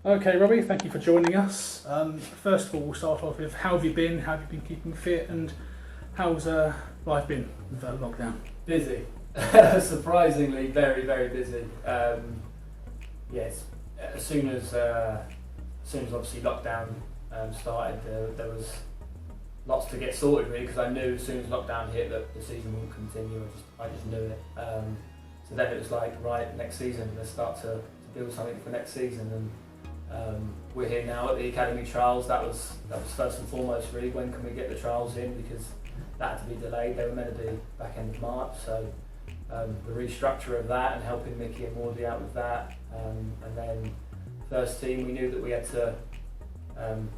Okay, Robbie, thank you for joining us. First of all, we'll start off with how have you been? How have you been keeping fit? And how's life been with lockdown? Busy. Surprisingly, very, very busy. Yes, as soon as obviously lockdown started, there was lots to get sorted really, because I knew as soon as lockdown hit that the season wouldn't continue. I just knew it. So then it was like, right, next season, let's start to build something for next season. And we're here now at the Academy trials. That was first and foremost really, when can we get the trials in, because that had to be delayed. They were meant to be back end of March, so the restructure of that and helping Mickey and Mordy out with that, and then first team, we knew that we had to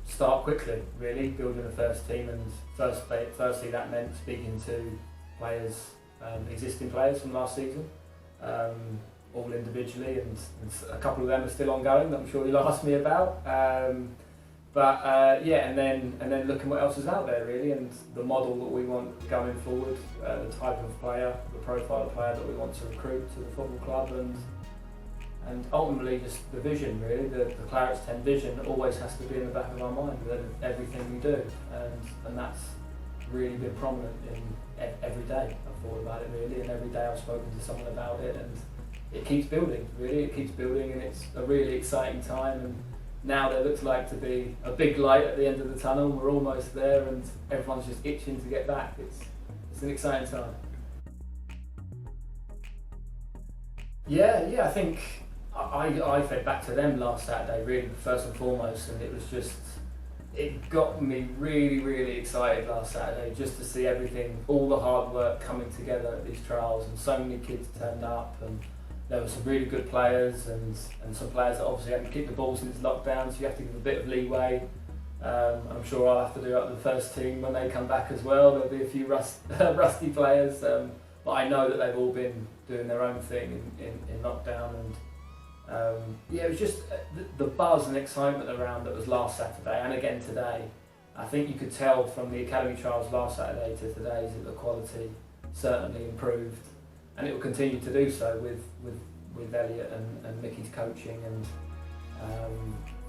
start quickly really, building the first team, and firstly that meant speaking to players, existing players from last season, all individually, and a couple of them are still ongoing that I'm sure you'll ask me about. Yeah, and then looking what else is out there really, and the model that we want going forward, the type of player, the profile of player that we want to recruit to the football club, and ultimately just the vision really, the Clarets 10 vision always has to be in the back of our mind with everything we do, and that's really been prominent in every day I've thought about it really, and every day I've spoken to someone about it, and it keeps building really, it keeps building, and it's a really exciting time. And now there looks like to be a big light at the end of the tunnel. We're almost there, and everyone's just itching to get back. It's an exciting time. Yeah, I think I fed back to them last Saturday really, first and foremost, and it got me really, really excited last Saturday just to see everything, all the hard work coming together at these trials, and so many kids turned up, and there were some really good players and some players that obviously haven't kicked the ball since lockdown, so you have to give a bit of leeway. I'm sure I'll have to do it with the first team when they come back as well. There'll be a few rusty players, but I know that they've all been doing their own thing in lockdown. And yeah, it was just the buzz and excitement around that was last Saturday and again today. I think you could tell from the Academy trials last Saturday to today's that the quality certainly improved, and it will continue to do so with Elliot and Mickey's coaching, and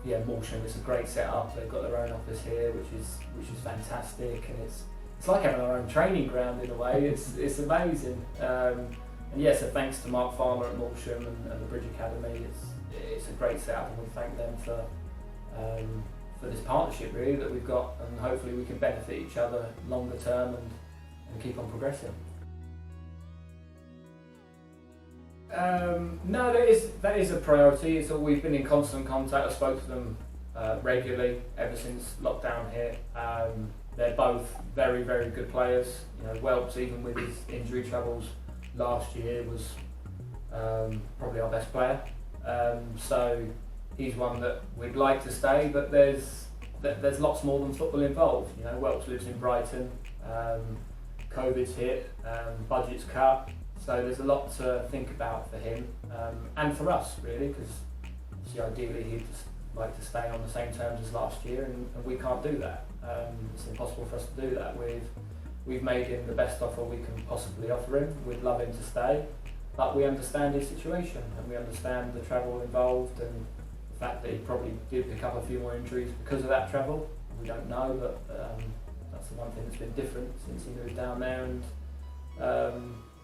yeah, Morsham, it's a great setup. They've got their own office here, which is fantastic, and it's like having our own training ground in a way. It's amazing. And yeah, so thanks to Mark Farmer at Morsham and the Bridge Academy. It's a great setup, and we thank them for this partnership really that we've got, and hopefully we can benefit each other longer term and keep on progressing. No, that is a priority. So we've been in constant contact. I spoke to them regularly ever since lockdown hit. They're both very, very good players. You know, Whelps, even with his injury troubles last year, was probably our best player. So he's one that we'd like to stay, but there's lots more than football involved. You know, Whelps lives in Brighton. COVID's hit, budget's cut. So there's a lot to think about for him, and for us really, because ideally he'd just like to stay on the same terms as last year, and we can't do that. It's impossible for us to do that. We've made him the best offer we can possibly offer him. We'd love him to stay, but we understand his situation, and we understand the travel involved, and the fact that he probably did pick up a few more injuries because of that travel. We don't know, but that's the one thing that's been different since he moved down there, and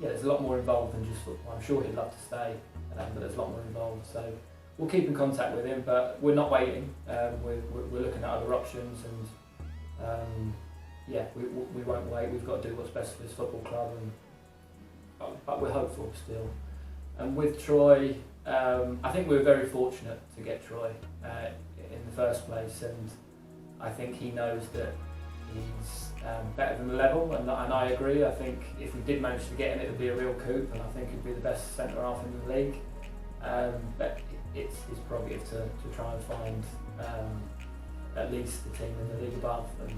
yeah, there's a lot more involved than just football. I'm sure he'd love to stay, but there's a lot more involved. So we'll keep in contact with him, but we're not waiting. We're looking at other options, and yeah, we won't wait. We've got to do what's best for this football club, but we're hopeful still. And with Troy, I think we're very fortunate to get Troy in the first place, and I think he knows that he's better than the level, and I agree. I think if we did manage to get him, it would be a real coup, and I think he'd be the best centre half in the league. But it's his prerogative to try and find at least the team in the league above, and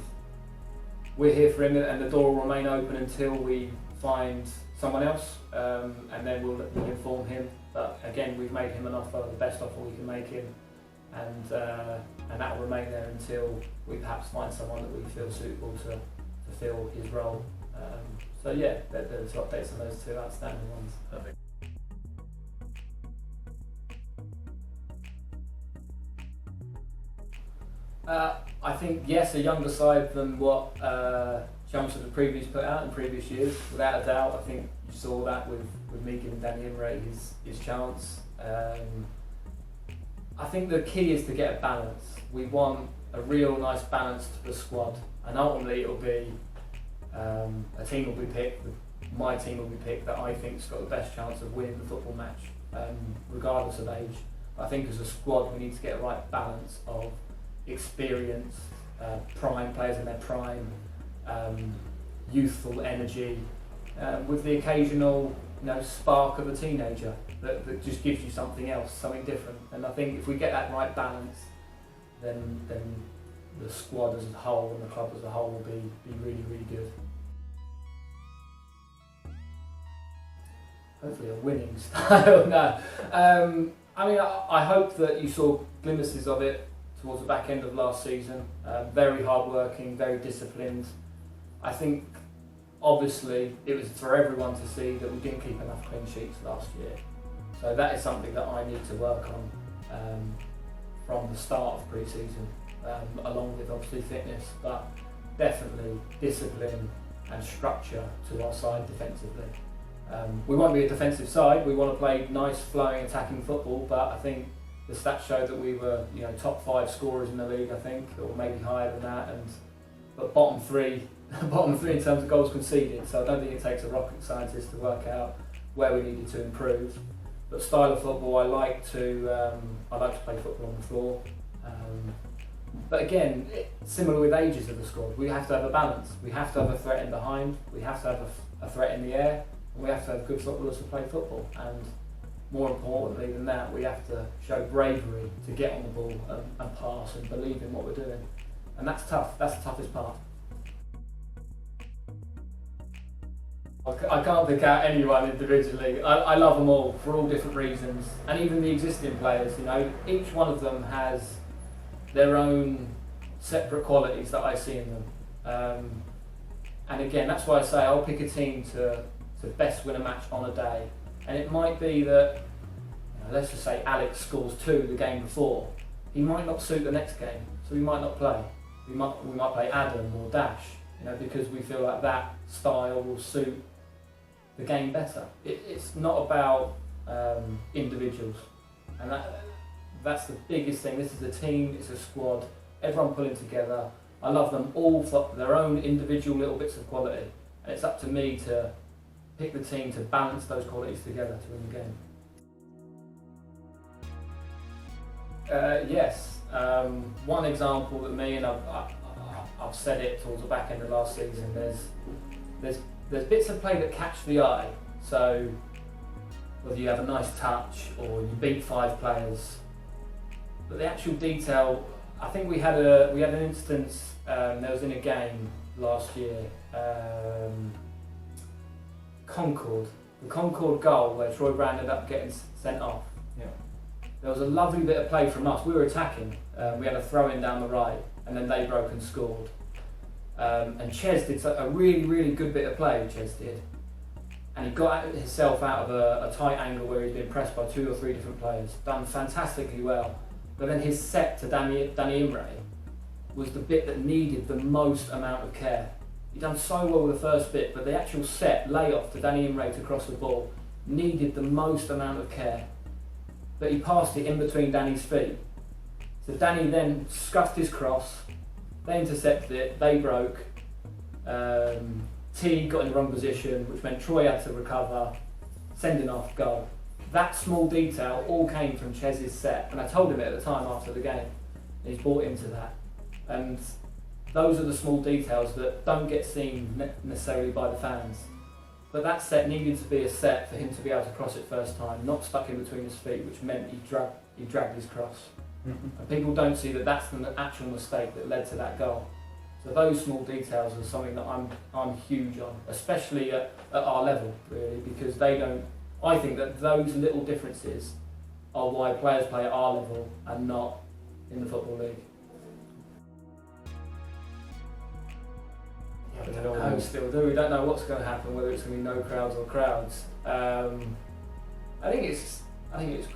we're here for him, and the door will remain open until we find someone else, and then we'll inform him. But again, we've made him an offer, the best offer we can make him, and that will remain there until we perhaps find someone that we feel suitable to fill his role. So yeah, there's updates on those two outstanding ones. Perfect. I think, yes, a younger side than what Chelmsford had previously put out in previous years, without a doubt. I think you saw that with me giving Danny Imre his chance. I think the key is to get a balance. We want a real nice balance to the squad, and ultimately it'll be a team will be picked, my team will be picked, that I think's got the best chance of winning the football match, regardless of age. I think as a squad we need to get a right balance of experience, prime players in their prime, youthful energy, with the occasional spark of a teenager that just gives you something else, something different. And I think if we get that right balance, then the squad as a whole and the club as a whole will be really, really good. Hopefully a winning style. No. I mean, I hope that you saw glimpses of it towards the back end of last season. Very hard working, very disciplined. I think obviously it was for everyone to see that we didn't keep enough clean sheets last year. So that is something that I need to work on from the start of pre-season, along with obviously fitness, but definitely discipline and structure to our side defensively. We won't be a defensive side, we want to play nice flowing attacking football, but I think the stats show that we were top 5 scorers in the league, I think, or maybe higher than that, but bottom three in terms of goals conceded, so I don't think it takes a rocket scientist to work out where we needed to improve. But style of football, I like to play football on the floor. But again, similar with ages of the squad, we have to have a balance. We have to have a threat in behind, we have to have a threat in the air, and we have to have good footballers to play football. And more importantly than that, we have to show bravery to get on the ball and pass and believe in what we're doing. And that's tough, that's the toughest part. I can't pick out anyone individually. I love them all for all different reasons, and even the existing players. Each one of them has their own separate qualities that I see in them. And again, that's why I say I'll pick a team to best win a match on a day. And it might be that, let's just say Alex scores 2 the game before. He might not suit the next game, so we might not play. We might play Adam or Dash, because we feel like that style will suit the game better. It's not about individuals, and that's the biggest thing. This is a team, it's a squad, everyone pulling together. I love them all for their own individual little bits of quality, and it's up to me to pick the team to balance those qualities together to win the game. Yes, one example that me, and I've said it towards the back end of last season, there's bits of play that catch the eye. So whether you have a nice touch or you beat 5 players, but the actual detail, I think we had an instance. There was in a game last year, the Concord goal where Troy Brown ended up getting sent off. Yeah. There was a lovely bit of play from us. We were attacking. We had a throw in down the right, and then they broke and scored. And Ches did a really, really good bit of play. Ches did, and he got himself out of a tight angle where he'd been pressed by 2 or 3 different players. Done fantastically well. But then his set to Danny Imre was the bit that needed the most amount of care. He'd done so well with the first bit, but the actual set layoff to Danny Imre to cross the ball needed the most amount of care. But he passed it in between Danny's feet. So Danny then scuffed his cross, they intercepted it, they broke. T got in the wrong position, which meant Troy had to recover, sending off, goal. That small detail all came from Ches's set, and I told him it at the time after the game. And he's bought into that. And those are the small details that don't get seen necessarily by the fans. But that set needed to be a set for him to be able to cross it first time, not stuck in between his feet, which meant he dragged his cross. Mm-hmm. And people don't see that that's the actual mistake that led to that goal. So those small details are something that I'm huge on, especially at our level, really, because they don't. I think that those little differences are why players play at our level and not in the Football League. Yeah, we don't know still, do we? Don't know what's going to happen, whether it's going to be no crowds or crowds. I think it's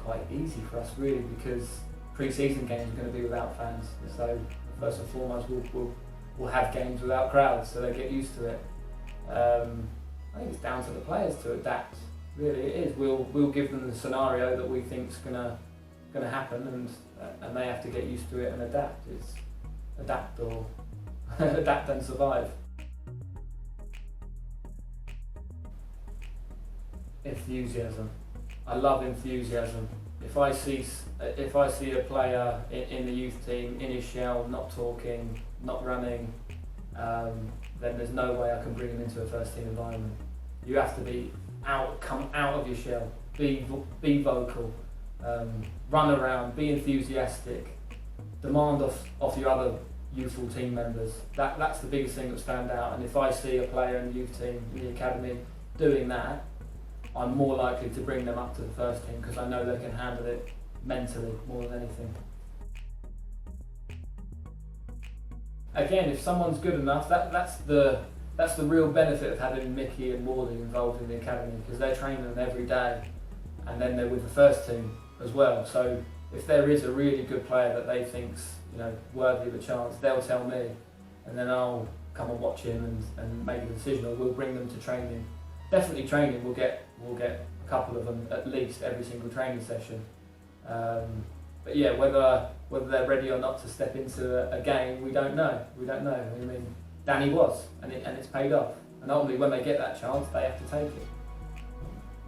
quite easy for us, really, because pre-season games are going to be without fans. So first and foremost, we'll have games without crowds, so they get used to it. I think it's down to the players to adapt. Really, it is. We'll give them the scenario that we think's gonna happen, and they have to get used to it and adapt. It's adapt or adapt and survive. Enthusiasm. I love enthusiasm. If I see a player in the youth team in his shell, not talking, not running, then there's no way I can bring him into a first team environment. You have to come out of your shell, be vocal, run around, be enthusiastic, demand off your other youthful team members. That's the biggest thing that stand out. And if I see a player in the youth team, in the academy, doing that, I'm more likely to bring them up to the first team because I know they can handle it mentally more than anything. Again, if someone's good enough, that's the real benefit of having Mickey and Morley involved in the academy, because they're training them every day, and then they're with the first team as well. So if there is a really good player that they think's worthy of a chance, they'll tell me, and then I'll come and watch him and make a decision, or we'll bring them to training. Definitely training. We'll get a couple of them at least every single training session. But yeah, whether they're ready or not to step into a game, we don't know. We don't know. I mean, Danny was, and it's paid off. And ultimately, when they get that chance, they have to take it.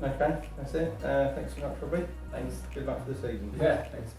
Okay, that's it. Thanks so much, Robbie. Thanks. Good luck for the season. Yeah, thanks.